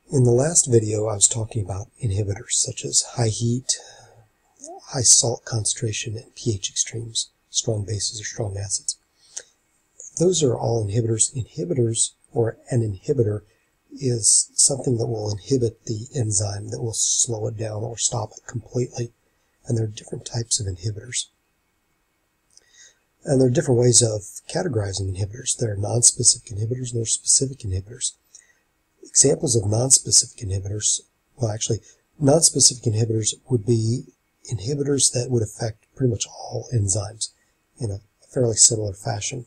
In the last video, I was talking about inhibitors such as high heat, high salt concentration, and pH extremes, strong bases or strong acids. Those are all inhibitors. Inhibitors, or an inhibitor, is something that will inhibit the enzyme, that will slow it down or stop it completely. And there are different types of inhibitors. And there are different ways of categorizing inhibitors. There are nonspecific inhibitors and there are specific inhibitors. Examples of nonspecific inhibitors, well actually, nonspecific inhibitors would be inhibitors that would affect pretty much all enzymes in a fairly similar fashion.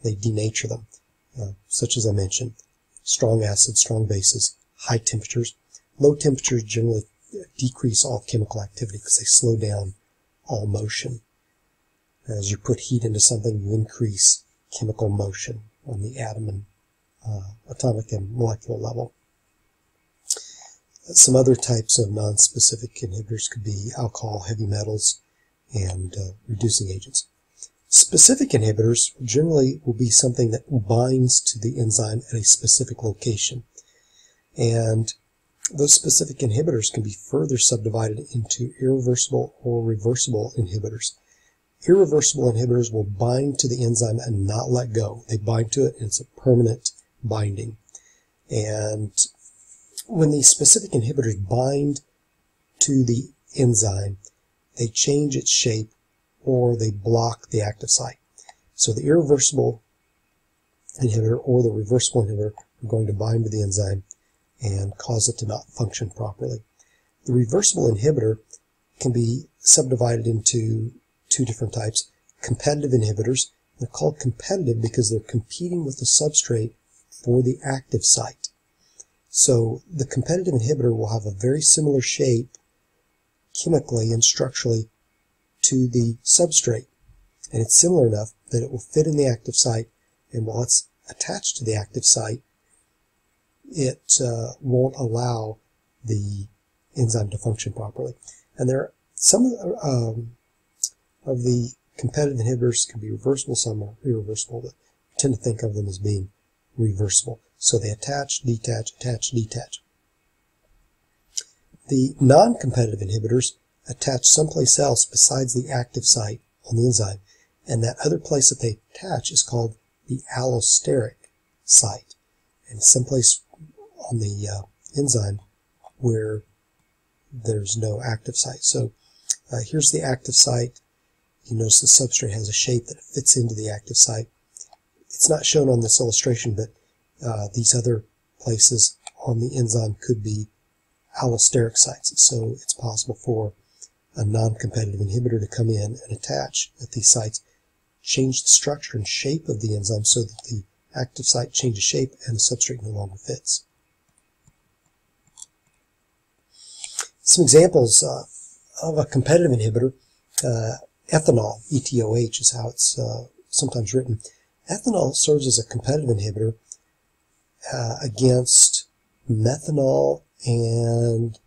They denature them, such as I mentioned, strong acids, strong bases, high temperatures. Low temperatures generally decrease all chemical activity because they slow down all motion. As you put heat into something, you increase chemical motion on the atom and atomic and molecular level. Some other types of nonspecific inhibitors could be alcohol, heavy metals, and reducing agents. Specific inhibitors generally will be something that binds to the enzyme at a specific location. And those specific inhibitors can be further subdivided into irreversible or reversible inhibitors. Irreversible inhibitors will bind to the enzyme and not let go. They bind to it and it's a permanent binding. And when these specific inhibitors bind to the enzyme, they change its shape or they block the active site. So the irreversible inhibitor or the reversible inhibitor are going to bind to the enzyme and cause it to not function properly. The reversible inhibitor can be subdivided into two different types. Competitive inhibitors. They're called competitive because they're competing with the substrate for the active site. So the competitive inhibitor will have a very similar shape chemically and structurally to the substrate. And it's similar enough that it will fit in the active site, and while it's attached to the active site, it won't allow the enzyme to function properly. And there are some of the competitive inhibitors can be reversible, some are irreversible, but we tend to think of them as being reversible. So they attach, detach, attach, detach. The non-competitive inhibitors attach someplace else besides the active site on the enzyme, and that other place that they attach is called the allosteric site, and someplace on the enzyme where there's no active site. So here's the active site. You notice the substrate has a shape that fits into the active site. It's not shown on this illustration, but these other places on the enzyme could be allosteric sites. So it's possible for a non-competitive inhibitor to come in and attach at these sites, change the structure and shape of the enzyme so that the active site changes shape and the substrate no longer fits. Some examples of a competitive inhibitor. Ethanol, ETOH is how it's sometimes written. Ethanol serves as a competitive inhibitor against methanol and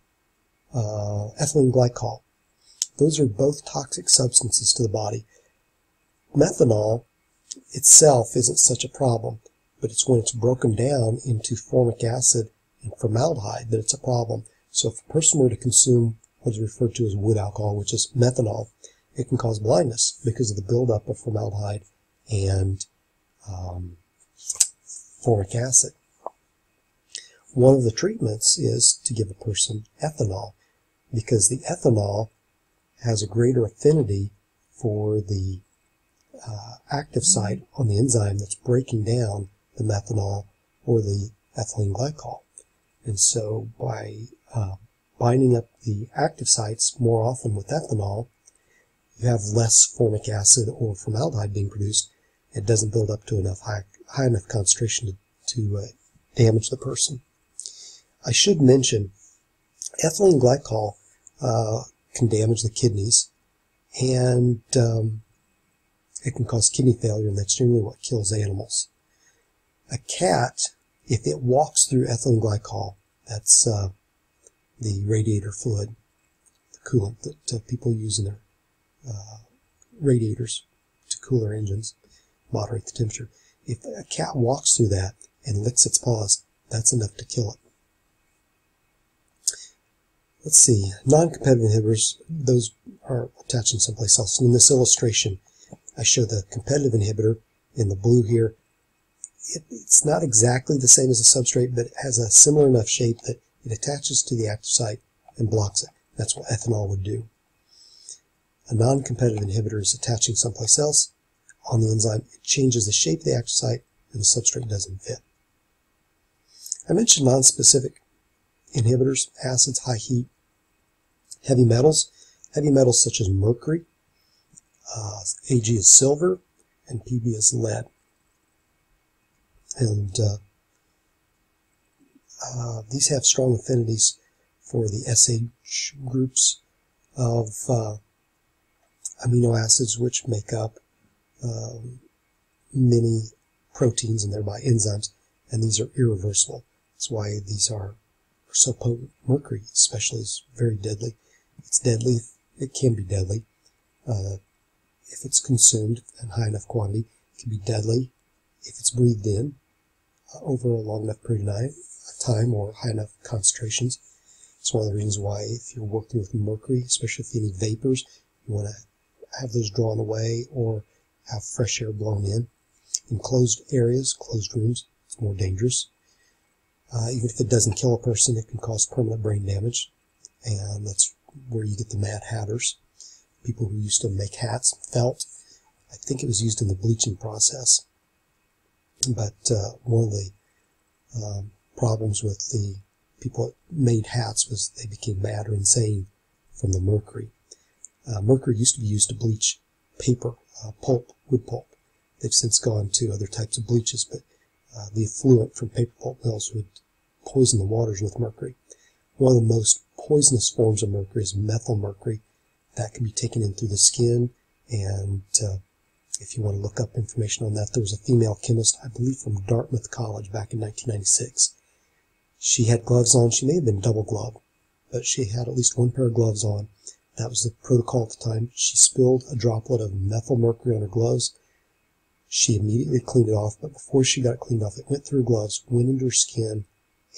ethylene glycol. Those are both toxic substances to the body. Methanol itself isn't such a problem, but it's when it's broken down into formic acid and formaldehyde that it's a problem. So if a person were to consume what is referred to as wood alcohol, which is methanol, it can cause blindness because of the buildup of formaldehyde and formic acid. One of the treatments is to give a person ethanol, because the ethanol has a greater affinity for the active site on the enzyme that's breaking down the methanol or the ethylene glycol. And so by binding up the active sites more often with ethanol, you have less formic acid or formaldehyde being produced. It doesn't build up to enough high enough concentration to damage the person. I should mention ethylene glycol can damage the kidneys, and it can cause kidney failure, and that's generally what kills animals. A cat, if it walks through ethylene glycol, that's the radiator fluid, the coolant that people use in their radiators to cool their engines, moderate the temperature. If a cat walks through that and licks its paws, that's enough to kill it. Let's see, non-competitive inhibitors, those are attaching someplace else. In this illustration, I show the competitive inhibitor in the blue here. It's not exactly the same as a substrate, but it has a similar enough shape that it attaches to the active site and blocks it. That's what ethanol would do. A non-competitive inhibitor is attaching someplace else on the enzyme. It changes the shape of the active site, and the substrate doesn't fit. I mentioned non-specific inhibitors, acids, high heat, heavy metals. Heavy metals such as mercury, Ag is silver, and Pb is lead. And these have strong affinities for the SH groups of amino acids, which make up many proteins and thereby enzymes, and these are irreversible. That's why these are so potent. Mercury especially is very deadly. It's deadly. It can be deadly if it's consumed in high enough quantity. It can be deadly if it's breathed in over a long enough period of time or high enough concentrations. It's one of the reasons why if you're working with mercury, especially if you need vapors, you want to have those drawn away or have fresh air blown in. In closed areas, closed rooms, it's more dangerous. Even if it doesn't kill a person, it can cause permanent brain damage, and that's where you get the Mad Hatters, people who used to make hats, felt. I think it was used in the bleaching process. But one of the problems with the people that made hats was they became mad or insane from the mercury. Mercury used to be used to bleach paper, pulp, wood pulp. They've since gone to other types of bleaches, but the effluent from paper pulp mills would poison the waters with mercury. One of the most poisonous forms of mercury is methyl mercury. That can be taken in through the skin, and if you want to look up information on that, there was a female chemist, I believe from Dartmouth College back in 1996. She had gloves on. She may have been double gloved, but she had at least one pair of gloves on. That was the protocol at the time. She spilled a droplet of methyl mercury on her gloves. She immediately cleaned it off, but before she got it cleaned off, it went through her gloves, went into her skin,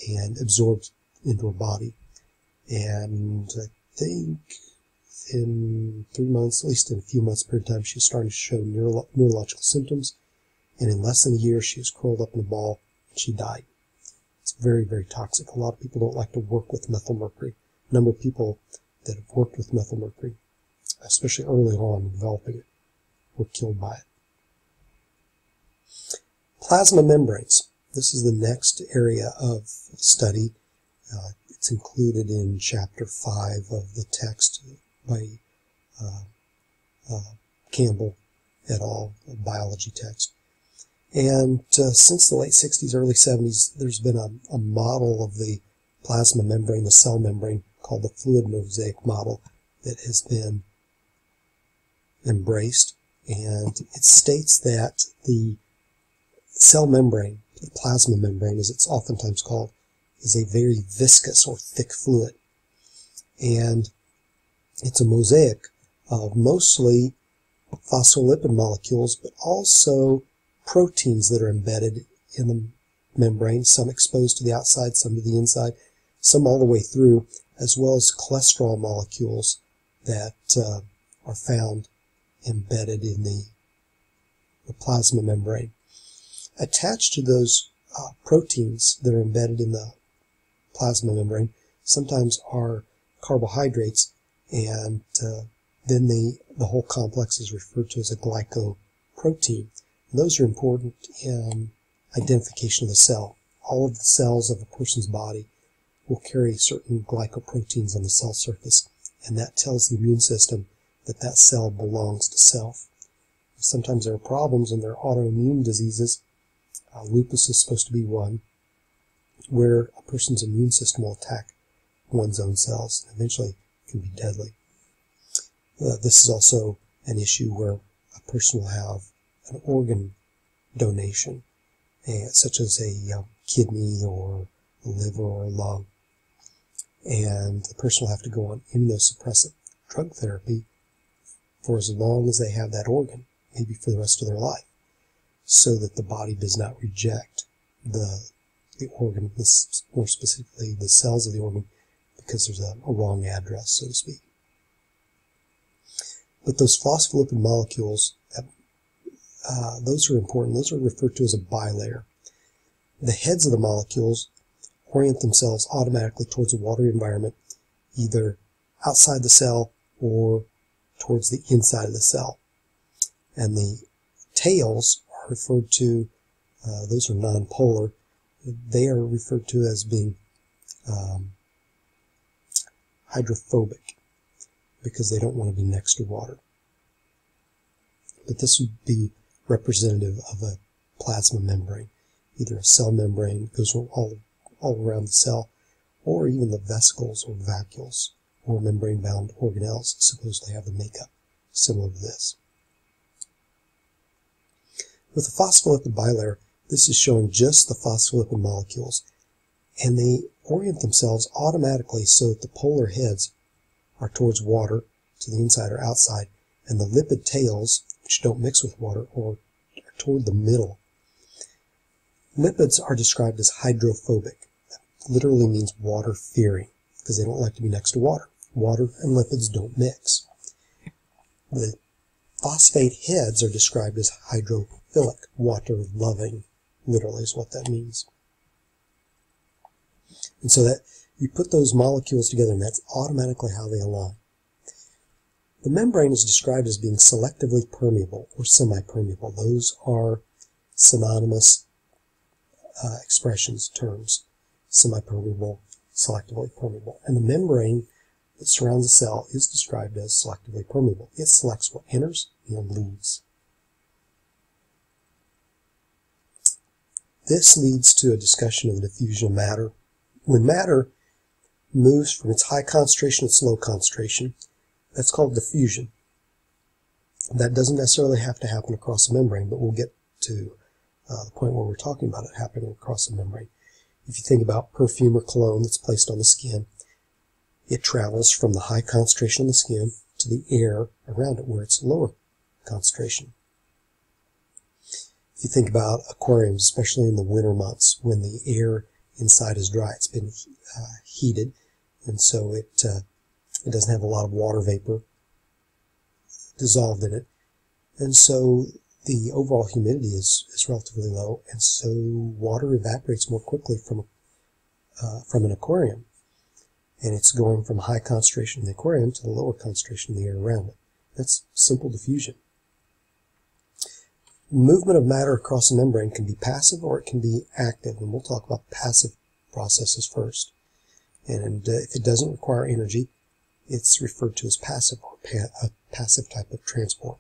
and absorbed into her body. And I think in 3 months, at least in a few months period of time, she was starting to show neurological symptoms. And in less than a year, she was curled up in a ball, and she died. It's very, very toxic. A lot of people don't like to work with methyl mercury. A number of people that have worked with methyl mercury, especially early on in developing it, were killed by it. Plasma membranes. This is the next area of study. It's included in Chapter 5 of the text by Campbell et al., a biology text. And since the late 60s, early 70s, there's been a model of the plasma membrane, the cell membrane, called the fluid mosaic model that has been embraced. And it states that the cell membrane, the plasma membrane as it's oftentimes called, is a very viscous or thick fluid. And it's a mosaic of mostly phospholipid molecules, but also proteins that are embedded in the membrane, some exposed to the outside, some to the inside, some all the way through, as well as cholesterol molecules that are found embedded in the plasma membrane. Attached to those proteins that are embedded in the plasma membrane sometimes are carbohydrates, and then the whole complex is referred to as a glycoprotein. And those are important in identification of the cell. All of the cells of a person's body will carry certain glycoproteins on the cell surface, and that tells the immune system that that cell belongs to self. Sometimes there are problems and there are autoimmune diseases. Lupus is supposed to be one, where a person's immune system will attack one's own cells, and eventually it can be deadly. This is also an issue where a person will have an organ donation, such as a kidney or a liver or a lung, and the person will have to go on immunosuppressive drug therapy for as long as they have that organ, maybe for the rest of their life, so that the body does not reject the organ, more specifically the cells of the organ, because there's a wrong address, so to speak. But those phospholipid molecules, those are important. Those are referred to as a bilayer. The heads of the molecules orient themselves automatically towards a watery environment, either outside the cell or towards the inside of the cell. And the tails are referred to, those are nonpolar, they are referred to as being hydrophobic because they don't want to be next to water. But this would be representative of a plasma membrane, either a cell membrane that goes all around the cell, or even the vesicles or vacuoles or membrane-bound organelles supposedly have the makeup similar to this. With the phospholipid bilayer, this is showing just the phospholipid molecules, and they orient themselves automatically so that the polar heads are towards water, to the inside or outside, and the lipid tails, which don't mix with water, are toward the middle. Lipids are described as hydrophobic. That literally means water-fearing, because they don't like to be next to water. Water and lipids don't mix. The phosphate heads are described as hydrophilic, water-loving, literally is what that means. And so that you put those molecules together, and that's automatically how they align. The membrane is described as being selectively permeable or semi-permeable. Those are synonymous expressions, terms. Semi-permeable, selectively permeable. And the membrane that surrounds the cell is described as selectively permeable. It selects what enters and leaves. This leads to a discussion of the diffusion of matter. When matter moves from its high concentration to its low concentration, that's called diffusion. That doesn't necessarily have to happen across a membrane, but we'll get to the point where we're talking about it happening across a membrane. If you think about perfume or cologne that's placed on the skin, it travels from the high concentration on the skin to the air around it where it's lower concentration. If you think about aquariums, especially in the winter months when the air inside is dry, it's been heated, and so it doesn't have a lot of water vapor dissolved in it, and so the overall humidity is relatively low, and so water evaporates more quickly from an aquarium, and it's going from high concentration in the aquarium to the lower concentration in the air around it. That's simple diffusion. Movement of matter across a membrane can be passive or it can be active, and we'll talk about passive processes first. And if it doesn't require energy, it's referred to as passive, or a passive type of transport.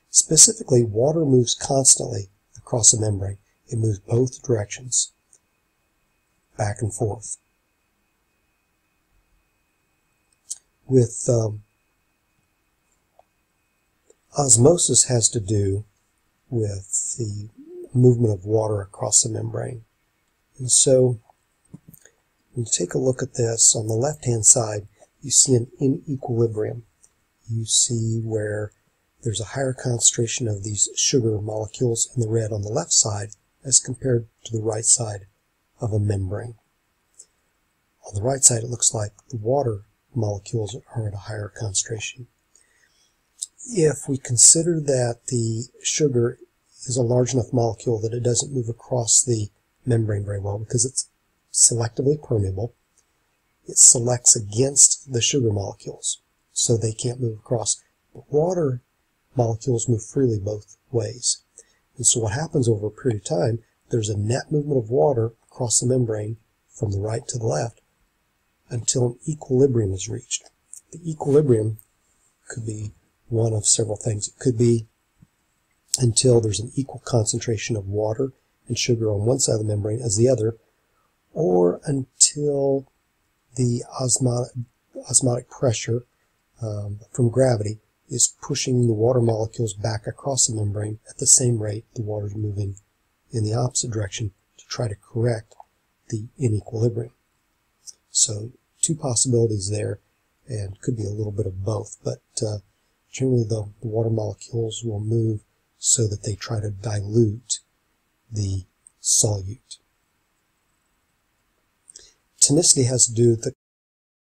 Specifically, water moves constantly across a membrane. It moves both directions, back and forth. With osmosis has to do with the movement of water across the membrane. And so, when you take a look at this, on the left-hand side, you see an inequilibrium. You see where there's a higher concentration of these sugar molecules in the red on the left side as compared to the right side of a membrane. On the right side, it looks like the water molecules are at a higher concentration. If we consider that the sugar is a large enough molecule that it doesn't move across the membrane very well because it's selectively permeable, it selects against the sugar molecules, so they can't move across. But water molecules move freely both ways. And so what happens over a period of time, there's a net movement of water across the membrane from the right to the left until an equilibrium is reached. The equilibrium could be one of several things. It could be until there's an equal concentration of water and sugar on one side of the membrane as the other, or until the osmotic pressure from gravity is pushing the water molecules back across the membrane at the same rate the water is moving in the opposite direction to try to correct the inequilibrium. So two possibilities there, and could be a little bit of both, but generally the water molecules will move so that they try to dilute the solute. Tonicity has to do with the